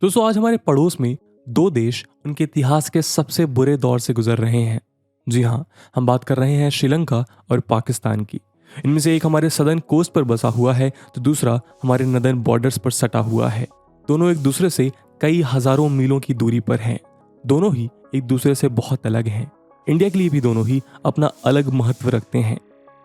दोस्तों आज हमारे पड़ोस में दो देश उनके इतिहास के सबसे बुरे दौर से गुजर रहे हैं। जी हाँ, हम बात कर रहे हैं श्रीलंका और पाकिस्तान की। इनमें से एक हमारे सदर्न कोस्ट पर बसा हुआ है तो दूसरा हमारे नदर्न बॉर्डर्स पर सटा हुआ है। दोनों एक दूसरे से कई हजारों मीलों की दूरी पर हैं। दोनों ही एक दूसरे से बहुत अलग हैं। इंडिया के लिए भी दोनों ही अपना अलग महत्व रखते हैं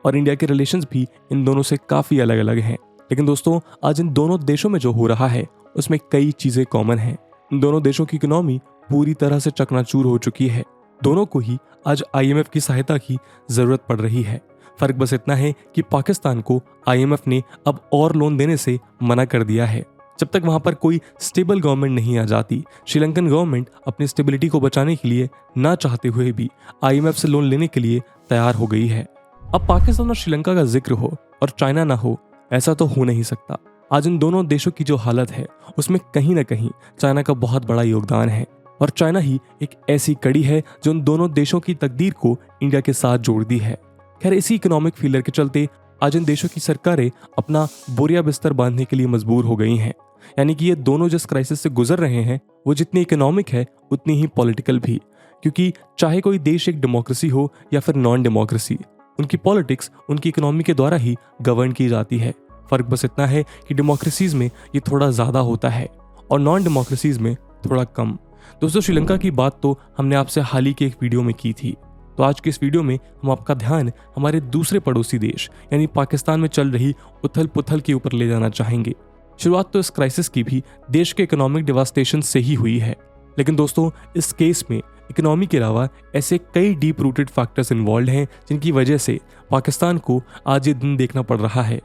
और इंडिया के रिलेशंस भी इन दोनों से काफ़ी अलग अलग हैं। लेकिन दोस्तों आज इन दोनों देशों में जो हो रहा है उसमें कई चीज़ें कॉमन हैं। इन दोनों देशों की इकोनॉमी पूरी तरह से चकनाचूर हो चुकी है। दोनों को ही आज IMF की सहायता की ज़रूरत पड़ रही है। फ़र्क बस इतना है कि पाकिस्तान को IMF ने अब और लोन देने से मना कर दिया है। जब तक वहाँ पर कोई स्टेबल गवर्नमेंट नहीं आ जाती, श्रीलंकन गवर्नमेंट अपनी स्टेबिलिटी को बचाने के लिए ना चाहते हुए भी IMF से लोन लेने के लिए तैयार हो गई है। अब पाकिस्तान और श्रीलंका का जिक्र हो और चाइना ना हो, ऐसा तो हो नहीं सकता। आज इन दोनों देशों की जो हालत है उसमें कहीं ना कहीं चाइना का बहुत बड़ा योगदान है और चाइना ही एक ऐसी कड़ी है जो इन दोनों देशों की तकदीर को इंडिया के साथ जोड़ती है। खैर, इसी इकोनॉमिक फेलियर के चलते आज इन देशों की सरकारें अपना बोरिया बिस्तर बांधने के लिए मजबूर हो गई हैं। यानी कि ये दोनों जिस क्राइसिस से गुजर रहे हैं वो जितनी इकोनॉमिक है उतनी ही पॉलिटिकल भी, क्योंकि चाहे कोई देश एक डेमोक्रेसी हो या फिर नॉन डेमोक्रेसी, उनकी पॉलिटिक्स उनकी इकोनॉमी के द्वारा ही गवर्न की जाती है। फर्क बस इतना है कि डेमोक्रेसीज में ये थोड़ा ज़्यादा होता है और नॉन डेमोक्रेसीज में थोड़ा कम। दोस्तों श्रीलंका की बात तो हमने आपसे हाल ही के एक वीडियो में की थी, तो आज के इस वीडियो में हम आपका ध्यान हमारे दूसरे पड़ोसी देश यानी पाकिस्तान में चल रही उथल पुथल के ऊपर ले जाना चाहेंगे। शुरुआत तो इस क्राइसिस की भी देश के इकोनॉमिक डिवास्टेशन से ही हुई है, लेकिन दोस्तों इस केस में इकोनॉमी के अलावा ऐसे कई डीप रूटेड फैक्टर्स इन्वॉल्व हैं जिनकी वजह से पाकिस्तान को आज ये दिन देखना पड़ रहा है।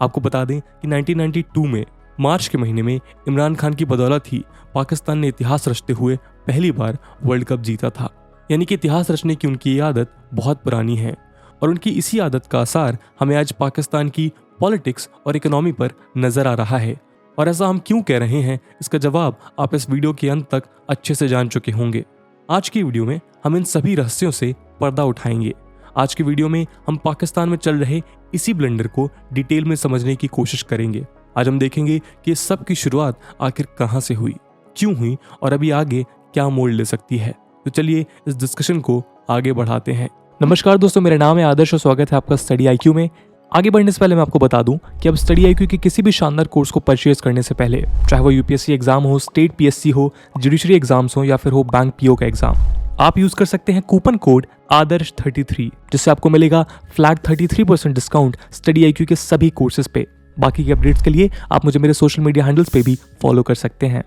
आपको बता दें कि 1992 में मार्च के महीने में इमरान खान की बदौलत ही पाकिस्तान ने इतिहास रचते हुए पहली बार वर्ल्ड कप जीता था। यानी कि इतिहास रचने की उनकी ये आदत बहुत पुरानी है और उनकी इसी आदत का असर हमें आज पाकिस्तान की पॉलिटिक्स और इकोनॉमी पर नजर आ रहा है। और ऐसा हम क्यों कह रहे हैं, इसका जवाब आप इस वीडियो के अंत तक अच्छे से जान चुके होंगे। आज की वीडियो में हम इन सभी रहस्यों से पर्दा उठाएंगे। आज की वीडियो में हम पाकिस्तान में चल रहे इसी ब्लंडर को डिटेल में समझने की कोशिश करेंगे। आज हम देखेंगे कि इस सब की शुरुआत आखिर कहां से हुई, क्यों हुई और अभी आगे क्या मोड़ ले सकती है। तो चलिए इस डिस्कशन को आगे बढ़ाते हैं। नमस्कार दोस्तों, मेरा नाम है आदर्श और स्वागत है आपका स्टडी IQ में। आगे बढ़ने से पहले मैं आपको बता दूं कि अब स्टडी IQ के किसी भी शानदार कोर्स को परचेज करने से पहले, चाहे वो UPSC एग्जाम हो, स्टेट PSC हो, जुडिशरी एग्जाम्स हो या फिर हो बैंक PO का एग्जाम, आप यूज कर सकते हैं कूपन कोड आदर्श33, जिससे आपको मिलेगा फ्लैट 33% डिस्काउंट स्टडी IQ के सभी कोर्सेज पे। बाकी के अपडेट्स के लिए आप मुझे मेरे सोशल मीडिया हैंडल्स पे भी फॉलो कर सकते हैं।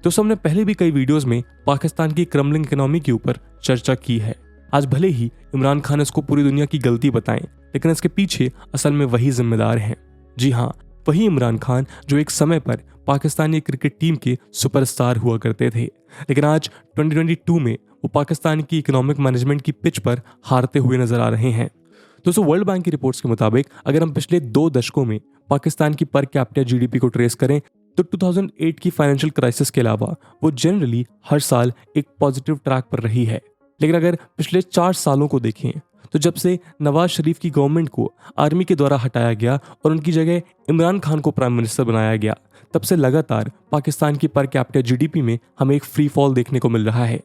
तो हमने पहले भी कई वीडियोस में पाकिस्तान की क्रम्बलिंग इकोनॉमी के ऊपर चर्चा की है। आज भले ही इमरान खान इसको पूरी दुनिया की गलती बताएं, लेकिन इसके पीछे असल में वही जिम्मेदार हैं। जी हाँ, वही इमरान खान जो एक समय पर पाकिस्तानी क्रिकेट टीम के सुपरस्टार हुआ करते थे, लेकिन आज 2022 में वो पाकिस्तान की इकोनॉमिक मैनेजमेंट की पिच पर हारते हुए नजर आ रहे हैं। दोस्तों वर्ल्ड बैंक की रिपोर्ट्स के मुताबिक अगर हम पिछले 2 दशकों में पाकिस्तान की पर कैपिटा GDP को ट्रेस करें तो 2008 की फाइनेंशियल क्राइसिस के अलावा वो जनरली हर साल एक पॉजिटिव ट्रैक पर रही है। लेकिन अगर पिछले 4 सालों को देखें तो जब से नवाज शरीफ की गवर्नमेंट को आर्मी के द्वारा हटाया गया और उनकी जगह इमरान खान को प्राइम मिनिस्टर बनाया गया, तब से लगातार पाकिस्तान की पर कैपिटा GDP में हमें एक फ्री फॉल देखने को मिल रहा है।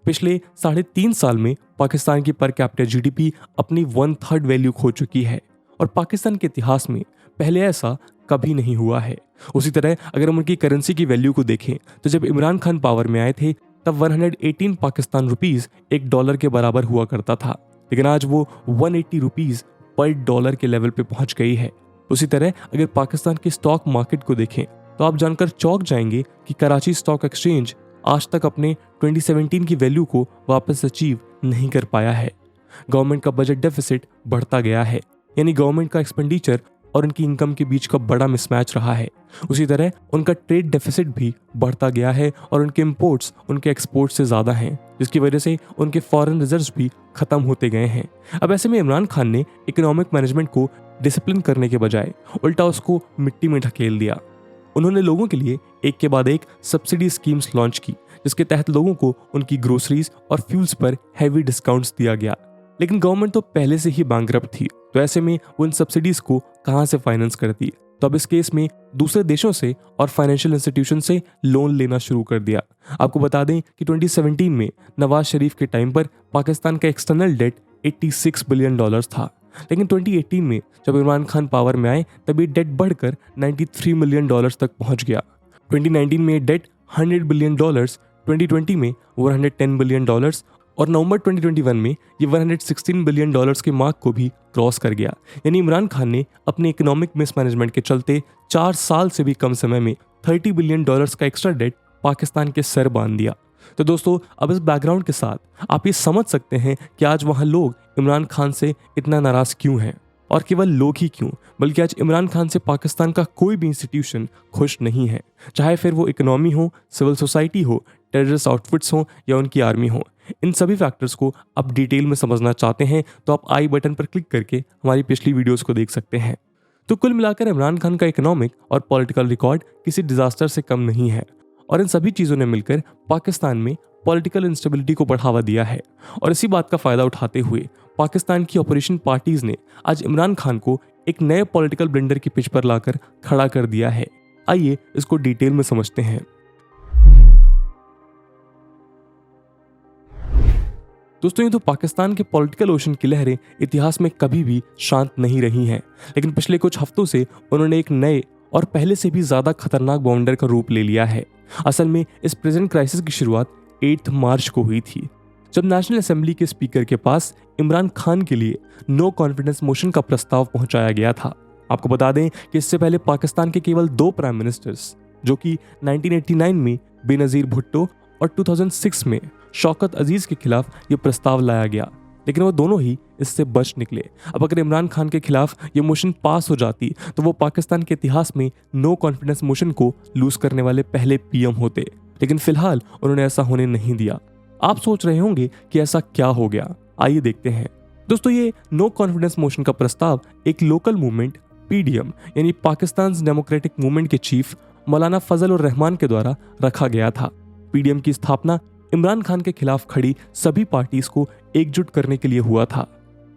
पिछले 3.5 साल में पाकिस्तान की पर कैपिटा GDP अपनी 1/3 वैल्यू खो चुकी है और पाकिस्तान के इतिहास में पहले ऐसा कभी नहीं हुआ है। उसी तरह अगर हम उनकी करेंसी की वैल्यू को देखें तो जब इमरान खान पावर में आए थे तब 118 पाकिस्तान रुपीस $1 के बराबर हुआ करता था, लेकिन आज वो 180 रुपीस पर $1 के लेवल पे पहुंच गई है। उसी तरह अगर पाकिस्तान की स्टॉक मार्केट को देखें तो आप जानकर चौंक जाएंगे कि कराची स्टॉक एक्सचेंज आज तक अपने 2017 की वैल्यू को वापस अचीव नहीं कर पाया है। गवर्नमेंट का बजट डेफिसिट बढ़ता गया है, यानी गवर्नमेंट का एक्सपेंडिचर और उनकी इनकम के बीच का बड़ा मिसमैच रहा है। उसी तरह उनका ट्रेड डेफिसिट भी बढ़ता गया है और उनके इंपोर्ट्स उनके एक्सपोर्ट्स से ज़्यादा हैं, जिसकी वजह से उनके फॉरेन रिजर्व्स भी खत्म होते गए हैं। अब ऐसे में इमरान खान ने इकोनॉमिक मैनेजमेंट को डिसिप्लिन करने के बजाय उल्टा उसको मिट्टी में ढकेल दिया। उन्होंने लोगों के लिए एक के बाद एक सब्सिडी स्कीम्स लॉन्च की, जिसके तहत लोगों को उनकी ग्रोसरीज और फ्यूल्स पर हैवी डिस्काउंट्स दिया गया। लेकिन गवर्नमेंट तो पहले से ही बैंकरप्ट थी, तो ऐसे में वो इन सब्सिडीज को कहां से फाइनेंस करती। तो अब इस केस में दूसरे देशों से और फाइनेंशियल इंस्टीट्यूशन से लोन लेना शुरू कर दिया। आपको बता दें कि 2017 में नवाज शरीफ के टाइम पर पाकिस्तान का एक्सटर्नल डेट $86 बिलियन था, लेकिन 2018 में जब इमरान खान पावर में आए तब ये डेट बढ़कर $93 मिलियन तक पहुंच गया। 2019 में ये डेट $100 बिलियन, 2020 में 110 बिलियन और नवंबर 2021 में ये 116 बिलियन के मार्क को भी क्रॉस कर गया। यानी इमरान खान ने अपने इकोनॉमिक मिसमैनेजमेंट के चलते 4 साल से भी कम समय में $30 बिलियन का एक्स्ट्रा डेट पाकिस्तान के सर बांध दिया। तो दोस्तों, अब इस बैकग्राउंड के साथ आप ये समझ सकते हैं कि आज वहाँ लोग इमरान खान से इतना नाराज क्यों हैं, और केवल लोग ही क्यों बल्कि आज इमरान खान से पाकिस्तान का कोई भी इंस्टीट्यूशन खुश नहीं है, चाहे फिर वो इकोनॉमी हो, सिविल सोसाइटी हो, टेररिस्ट आउटफिट्स हो या उनकी आर्मी हो। इन सभी फैक्टर्स को आप डिटेल में समझना चाहते हैं तो आप आई बटन पर क्लिक करके हमारी पिछली वीडियोस को देख सकते हैं। तो कुल मिलाकर इमरान खान का इकोनॉमिक और पॉलिटिकल रिकॉर्ड किसी डिजास्टर से कम नहीं है, और इन सभी चीज़ों ने मिलकर पाकिस्तान में पॉलिटिकल इंस्टेबिलिटी को बढ़ावा दिया है। और इसी बात का फायदा उठाते हुए पाकिस्तान की ऑपरेशन पार्टीज ने आज इमरान खान को एक नए पॉलिटिकल ब्लेंडर की पिच पर लाकर खड़ा कर दिया है। आइए इसको डिटेल में समझते हैं। दोस्तों, ये तो पाकिस्तान के पॉलिटिकल ओशन की लहरें इतिहास में कभी भी शांत नहीं रही हैं, लेकिन पिछले कुछ हफ्तों से उन्होंने एक नए और पहले से भी ज्यादा खतरनाक बाउंडर का रूप ले लिया है। असल में इस प्रेजेंट क्राइसिस की शुरुआत 8 मार्च को हुई थी, जब नेशनल असेंबली के स्पीकर के पास इमरान खान के लिए नो कॉन्फिडेंस मोशन का प्रस्ताव पहुंचाया गया था। आपको बता दें कि इससे पहले पाकिस्तान के केवल 2 प्राइम मिनिस्टर्स, जो कि 1989 में बेनजीर भुट्टो और 2006 में शौकत अजीज के खिलाफ ये प्रस्ताव लाया गया, लेकिन वो दोनों ही इससे बच निकले। अब अगर इमरान खान के खिलाफ ये मोशन पास हो जाती तो वो पाकिस्तान के इतिहास में नो कॉन्फिडेंस मोशन को लूज करने वाले पहले पीएम होते, लेकिन फिलहाल उन्होंने ऐसा होने नहीं दिया। आप सोच रहे होंगे कि ऐसा क्या हो गया, आइए देखते हैं। दोस्तों, ये नो कॉन्फिडेंस मोशन का प्रस्ताव एक लोकल मूवमेंट पीडीएम यानी पाकिस्तान डेमोक्रेटिक मूवमेंट के चीफ मौलाना फजल उर रहमान के द्वारा रखा गया था। पीडीएम की स्थापना इमरान खान के खिलाफ खड़ी सभी पार्टीज को एकजुट करने के लिए हुआ था।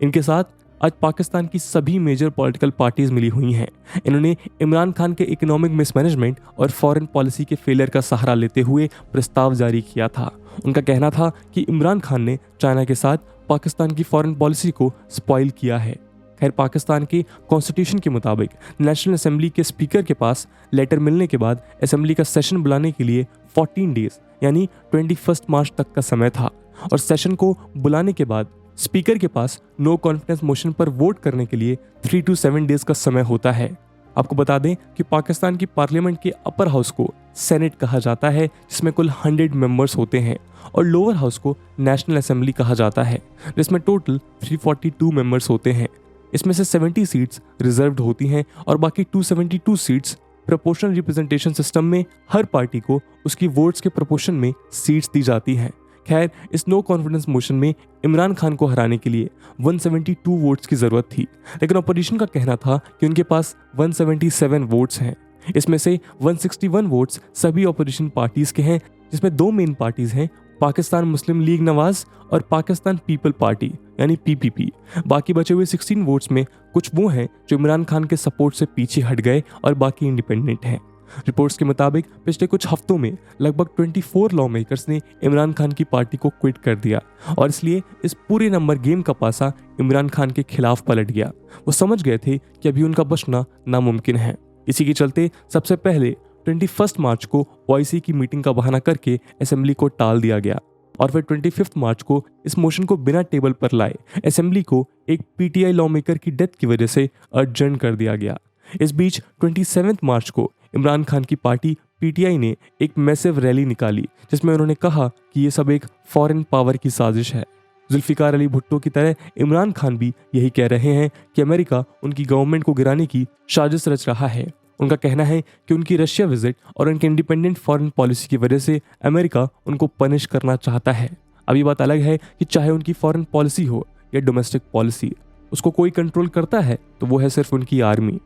इनके साथ आज पाकिस्तान की सभी मेजर पॉलिटिकल पार्टीज मिली हुई हैं। इन्होंने इमरान खान के इकोनॉमिक मिसमैनेजमेंट और फॉरेन पॉलिसी के फेलियर का सहारा लेते हुए प्रस्ताव जारी किया था। उनका कहना था कि इमरान खान ने चाइना के साथ पाकिस्तान की फॉरेन पॉलिसी को स्पॉइल किया है। खैर, पाकिस्तान के कॉन्स्टिट्यूशन के मुताबिक नेशनल असेंबली के स्पीकर के पास लेटर मिलने के बाद असेंबली का सेशन बुलाने के लिए 14 डेज यानी 21 मार्च तक का समय था, और सेशन को बुलाने के बाद स्पीकर के पास नो कॉन्फिडेंस मोशन पर वोट करने के लिए 3 to 7 डेज का समय होता है। आपको बता दें कि पाकिस्तान की पार्लियामेंट के अपर हाउस को सेनेट कहा जाता है, जिसमें कुल 100 मेंबर्स होते हैं, और लोअर हाउस को नेशनल असेंबली कहा जाता है, जिसमें टोटल 342 मेंबर्स होते हैं। इसमें से 70 सीट्स रिजर्व्ड होती हैं और बाकी 272 सीट्स प्रोपोर्शनल रिप्रेजेंटेशन सिस्टम में हर पार्टी को उसकी वोट्स के प्रोपोर्शन में सीट्स दी जाती हैं। खैर, इस नो कॉन्फिडेंस मोशन में इमरान खान को हराने के लिए 172 वोट्स की जरूरत थी, लेकिन अपोजिशन का कहना था कि उनके पास 177 वोट्स हैं। इसमें से 161 वोट्स सभी अपोजिशन पार्टीज के हैं, जिसमें 2 मेन पार्टीज हैं, पाकिस्तान मुस्लिम लीग नवाज और पाकिस्तान पीपल पार्टी यानी पीपीपी। बाकी बचे हुए 16 वोट्स में कुछ वो हैं जो इमरान खान के सपोर्ट से पीछे हट गए और बाकी इंडिपेंडेंट हैं। रिपोर्ट्स के मुताबिक पिछले कुछ हफ्तों में लगभग 24 लॉ मेकर्स ने इमरान खान की पार्टी को क्विट कर दिया, और इसलिए इस पूरे नंबर गेम का पासा इमरान खान के खिलाफ पलट गया। वो समझ गए थे कि अभी उनका बचना नामुमकिन है। इसी के चलते सबसे पहले 21 मार्च को ओआईसी की मीटिंग का बहाना करके असेंबली को टाल दिया गया, और फिर 25 मार्च को इस मोशन को बिना टेबल पर लाए असेंबली को एक पीटीआई लॉ मेकर की डेथ की वजह से अर्जेंट कर दिया गया। इस बीच 27 मार्च को इमरान खान की पार्टी पीटीआई ने एक मैसिव रैली निकाली, जिसमें उन्होंने कहा कि ये सब एक फॉरेन पावर की साजिश है। जुल्फिकार अली भुट्टो की तरह इमरान खान भी यही कह रहे हैं कि अमेरिका उनकी गवर्नमेंट को गिराने की साजिश रच रहा है। उनका कहना है कि उनकी रशिया विजिट और उनके इंडिपेंडेंट फॉरेन पॉलिसी की वजह से अमेरिका उनको पनिश करना चाहता है। अब ये बात अलग है कि चाहे उनकी फॉरेन पॉलिसी हो या डोमेस्टिक पॉलिसी, उसको कोई कंट्रोल करता है तो वो है सिर्फ उनकी आर्मी।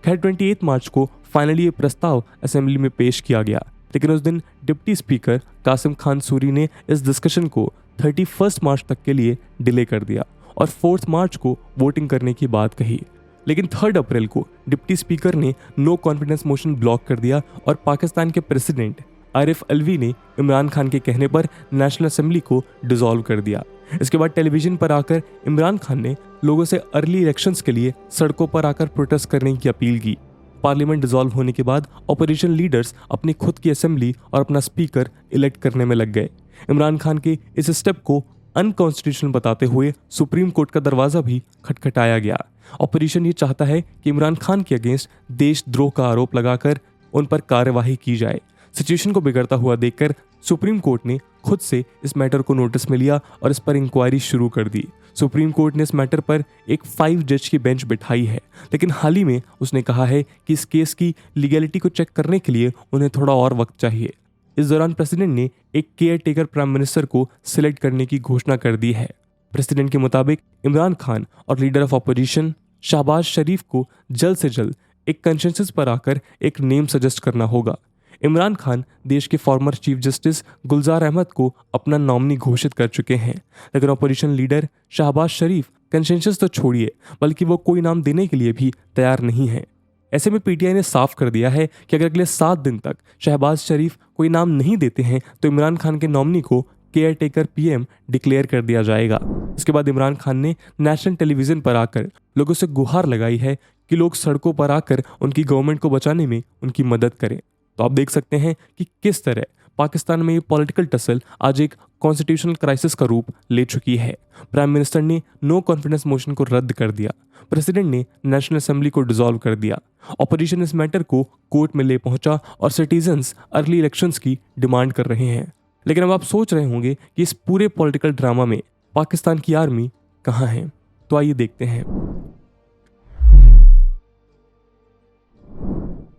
खैर, 28 मार्च को फाइनली ये प्रस्ताव असेंबली में पेश किया गया, लेकिन उस दिन डिप्टी स्पीकर कासिम खान सूरी ने इस डिस्कशन को 31 मार्च तक के लिए डिले कर दिया और 4 मार्च को वोटिंग करने की बात कही। लेकिन 3 अप्रैल को डिप्टी स्पीकर ने नो कॉन्फिडेंस मोशन ब्लॉक कर दिया और पाकिस्तान के प्रेसिडेंट आरिफ अलवी ने इमरान खान के कहने पर नेशनल असेंबली को डिसॉल्व कर दिया। इसके बाद टेलीविजन पर आकर इमरान खान ने लोगों से अर्ली इलेक्शंस के लिए सड़कों पर आकर प्रोटेस्ट करने की अपील की। पार्लियामेंट डिसॉल्व होने के बाद ऑपोजिशन लीडर्स अपनी खुद की असेंबली और अपना स्पीकर इलेक्ट करने में लग गए। इमरान खान के इस स्टेप को अनकॉन्स्टिट्यूशनल बताते हुए सुप्रीम कोर्ट का दरवाजा भी खटखटाया गया। ऑपोजिशन ये चाहता है कि इमरान खान के अगेंस्ट देशद्रोह का आरोप लगाकर उन पर कार्यवाही की जाए। सिचुएशन को बिगड़ता हुआ देखकर सुप्रीम कोर्ट ने खुद से इस मैटर को नोटिस में लिया और इस पर इंक्वायरी शुरू कर दी। सुप्रीम कोर्ट ने इस मैटर पर एक 5 जज की बेंच बिठाई है, लेकिन हाल ही में उसने कहा है कि इस केस की लीगैलिटी को चेक करने के लिए उन्हें थोड़ा और वक्त चाहिए। इस दौरान प्रेसिडेंट ने एक केयर टेकर प्राइम मिनिस्टर को सिलेक्ट करने की घोषणा कर दी है। प्रेसिडेंट के मुताबिक इमरान खान और लीडर ऑफ अपोजिशन शहबाज शरीफ को जल्द से जल्द एक कंसेंसस पर आकर एक नेम सजेस्ट करना होगा। इमरान खान देश के फॉर्मर चीफ जस्टिस गुलजार अहमद को अपना नॉमिनी घोषित कर चुके हैं, लेकिन अपोजिशन लीडर शहबाज शरीफ कंसेंसस तो छोड़िए बल्कि वो कोई नाम देने के लिए भी तैयार नहीं है। ऐसे में पीटीआई ने साफ कर दिया है कि अगर अगले 7 दिन तक शहबाज शरीफ कोई नाम नहीं देते हैं तो इमरान खान के नॉमिनी को केयर टेकर पीएम डिक्लेयर कर दिया जाएगा। इसके बाद इमरान खान ने नेशनल टेलीविजन पर आकर लोगों से गुहार लगाई है कि लोग सड़कों पर आकर उनकी गवर्नमेंट को बचाने में उनकी मदद करें। तो आप देख सकते हैं कि किस तरह पाकिस्तान में ये पॉलिटिकल टसल आज एक कॉन्स्टिट्यूशनल क्राइसिस का रूप ले चुकी है। प्राइम मिनिस्टर ने नो कॉन्फिडेंस मोशन को रद्द कर दिया, प्रेसिडेंट ने नेशनल असेंबली को डिसॉल्व कर दिया, ऑपोजिशन इस मैटर को कोर्ट में ले पहुंचा और सिटीजन्स अर्ली इलेक्शंस की डिमांड कर रहे हैं। लेकिन अब आप सोच रहे होंगे कि इस पूरे पॉलिटिकल ड्रामा में पाकिस्तान की आर्मी कहाँ है, तो आइए देखते हैं।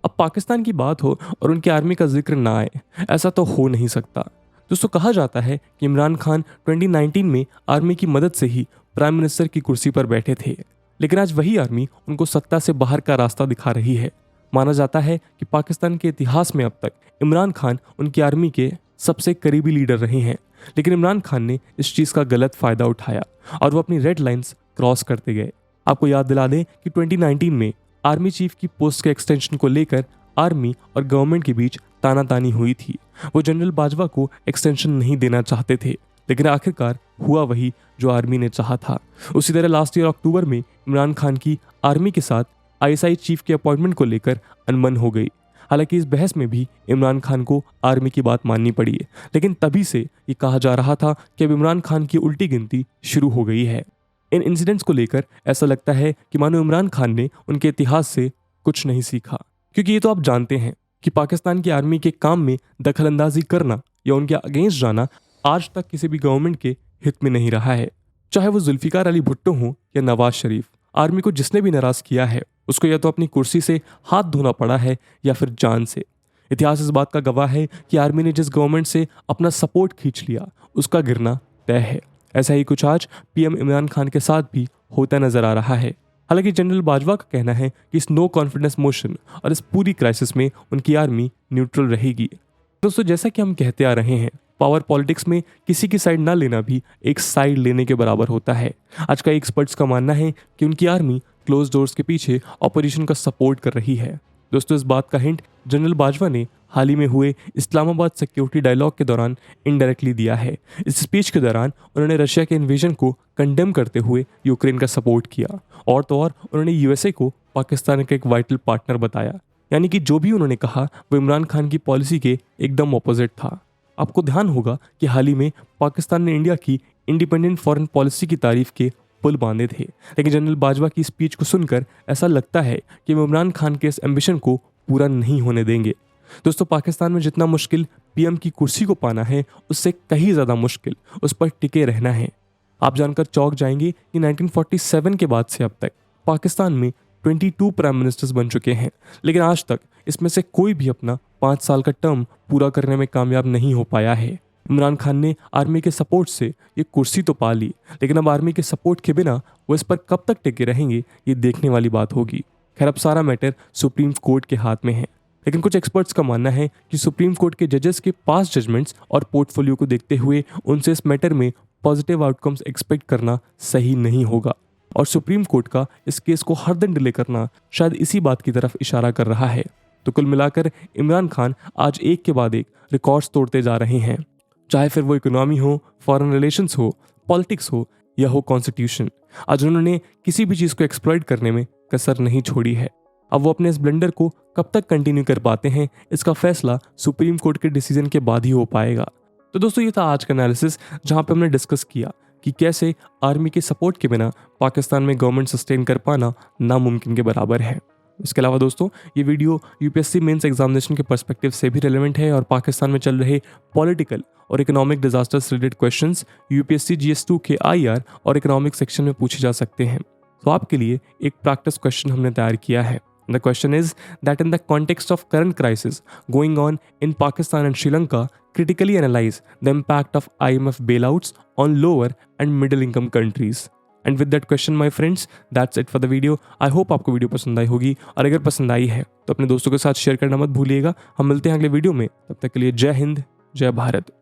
अब पाकिस्तान की बात हो और उनकी आर्मी का जिक्र ना आए, ऐसा तो हो नहीं सकता। दोस्तों, कहा जाता है कि इमरान खान 2019 में आर्मी की मदद से ही प्राइम मिनिस्टर की कुर्सी पर बैठे थे, लेकिन आज वही आर्मी उनको सत्ता से बाहर का रास्ता दिखा रही है। माना जाता है कि पाकिस्तान के इतिहास में अब तक इमरान खान उनकी आर्मी के सबसे करीबी लीडर रहे हैं, लेकिन इमरान खान ने इस चीज़ का गलत फायदा उठाया और वो अपनी रेड लाइंस क्रॉस करते गए। आपको याद दिला दें कि 2019 में आर्मी चीफ की पोस्ट के एक्सटेंशन को लेकर आर्मी और गवर्नमेंट के बीच तानातानी हुई थी। वो जनरल बाजवा को एक्सटेंशन नहीं देना चाहते थे, लेकिन आखिरकार हुआ वही जो आर्मी ने चाहा था। उसी तरह लास्ट ईयर अक्टूबर में इमरान खान की आर्मी के साथ आईएसआई चीफ के अपॉइंटमेंट को लेकर अनबन हो गई। हालांकि इस बहस में भी इमरान खान को आर्मी की बात माननी पड़ी है, लेकिन तभी से ये कहा जा रहा था कि अब इमरान खान की उल्टी गिनती शुरू हो गई है। इन इंसिडेंट्स को लेकर ऐसा लगता है कि मानो इमरान खान ने उनके इतिहास से कुछ नहीं सीखा, क्योंकि ये तो आप जानते हैं कि पाकिस्तान की आर्मी के काम में दखलंदाजी करना या उनके अगेंस्ट जाना आज तक किसी भी गवर्नमेंट के हित में नहीं रहा है। चाहे वो जुल्फिकार अली भुट्टो हों या नवाज शरीफ, आर्मी को जिसने भी नाराज किया है उसको या तो अपनी कुर्सी से हाथ धोना पड़ा है या फिर जान से। इतिहास इस बात का गवाह है कि आर्मी ने जिस गवर्नमेंट से अपना सपोर्ट खींच लिया उसका गिरना तय है। ऐसा ही कुछ आज पीएम इमरान खान के साथ भी होता नजर आ रहा है। हालांकि जनरल बाजवा का कहना है कि इस नो कॉन्फिडेंस मोशन और इस पूरी क्राइसिस में उनकी आर्मी न्यूट्रल रहेगी। दोस्तों, जैसा कि हम कहते आ रहे हैं, पावर पॉलिटिक्स में किसी की साइड ना लेना भी एक साइड लेने के बराबर होता है। आज का एक्सपर्ट्स का मानना है कि उनकी आर्मी क्लोज डोर्स के पीछे ऑपोजिशन का सपोर्ट कर रही है। दोस्तों, इस बात का हिंट जनरल बाजवा ने हाल ही में हुए इस्लामाबाद सिक्योरिटी डायलॉग के दौरान इनडायरेक्टली दिया है। इस स्पीच के दौरान उन्होंने रशिया के इन्वेजन को कंडेम करते हुए यूक्रेन का सपोर्ट किया, और तो और उन्होंने यूएसए को पाकिस्तान का एक वाइटल पार्टनर बताया। यानी कि जो भी उन्होंने कहा वो इमरान खान की पॉलिसी के एकदम ऑपोजिट था। आपको ध्यान होगा कि हाल ही में पाकिस्तान ने इंडिया की इंडिपेंडेंट फॉरेन पॉलिसी की तारीफ के पुल बांधे थे, लेकिन जनरल बाजवा की स्पीच को सुनकर ऐसा लगता है कि वो इमरान खान के इस एम्बिशन को पूरा नहीं होने देंगे। दोस्तों, पाकिस्तान में जितना मुश्किल पीएम की कुर्सी को पाना है, उससे कहीं ज़्यादा मुश्किल उस पर टिके रहना है। आप जानकर चौंक जाएंगे कि 1947 के बाद से अब तक पाकिस्तान में 22 प्राइम मिनिस्टर्स बन चुके हैं, लेकिन आज तक इसमें से कोई भी अपना 5 साल का टर्म पूरा करने में कामयाब नहीं हो पाया है। इमरान खान ने आर्मी के सपोर्ट से ये कुर्सी तो पा ली, लेकिन अब आर्मी के सपोर्ट के बिना वो इस पर कब तक टिके रहेंगे, ये देखने वाली बात होगी। खैर, अब सारा मैटर सुप्रीम कोर्ट के हाथ में है, लेकिन कुछ एक्सपर्ट्स का मानना है कि सुप्रीम कोर्ट के जजेस के पास जजमेंट्स और पोर्टफोलियो को देखते हुए उनसे इस मैटर में पॉजिटिव आउटकम्स एक्सपेक्ट करना सही नहीं होगा। और सुप्रीम कोर्ट का इस केस को हर दिन डिले करना शायद इसी बात की तरफ इशारा कर रहा है। तो कुल मिलाकर इमरान खान आज एक के बाद एक रिकॉर्ड्स तोड़ते जा रहे हैं, चाहे फिर वो इकोनॉमी हो, फॉरेन रिलेशंस हो, पॉलिटिक्स हो या हो कॉन्स्टिट्यूशन। आज उन्होंने किसी भी चीज़ को एक्सप्लॉइट करने में कसर नहीं छोड़ी है। अब वो अपने इस ब्लंडर को कब तक कंटिन्यू कर पाते हैं, इसका फैसला सुप्रीम कोर्ट के डिसीजन के बाद ही हो पाएगा। तो दोस्तों ये था आज का एनालिसिस, जहां पे हमने डिस्कस किया कि कैसे आर्मी के सपोर्ट के बिना पाकिस्तान में गवर्नमेंट सस्टेन कर पाना नामुमकिन के बराबर है। इसके अलावा दोस्तों ये वीडियो यूपीएससी मेंस एग्जामिनेशन के पर्सपेक्टिव से भी रेलेवेंट है और पाकिस्तान में चल रहे पॉलिटिकल और इकोनॉमिक डिजास्टर से रिलेटेड क्वेश्चंस यूपीएससी GS2 के IR और इकोनॉमिक सेक्शन में पूछे जा सकते हैं। तो आपके लिए एक प्रैक्टिस क्वेश्चन हमने तैयार किया है। The question is that in the context of current crisis going on in Pakistan and Sri Lanka, critically analyze the impact of IMF bailouts on lower and middle income countries. And with that question, my friends, that's it for the video. I hope आपको video पसंद आई होगी, और अगर पसंद आई है तो अपने दोस्तों के साथ शेयर करना मत भूलिएगा। हम मिलते हैं अगले वीडियो में, तब तक के लिए जय हिंद, जय भारत।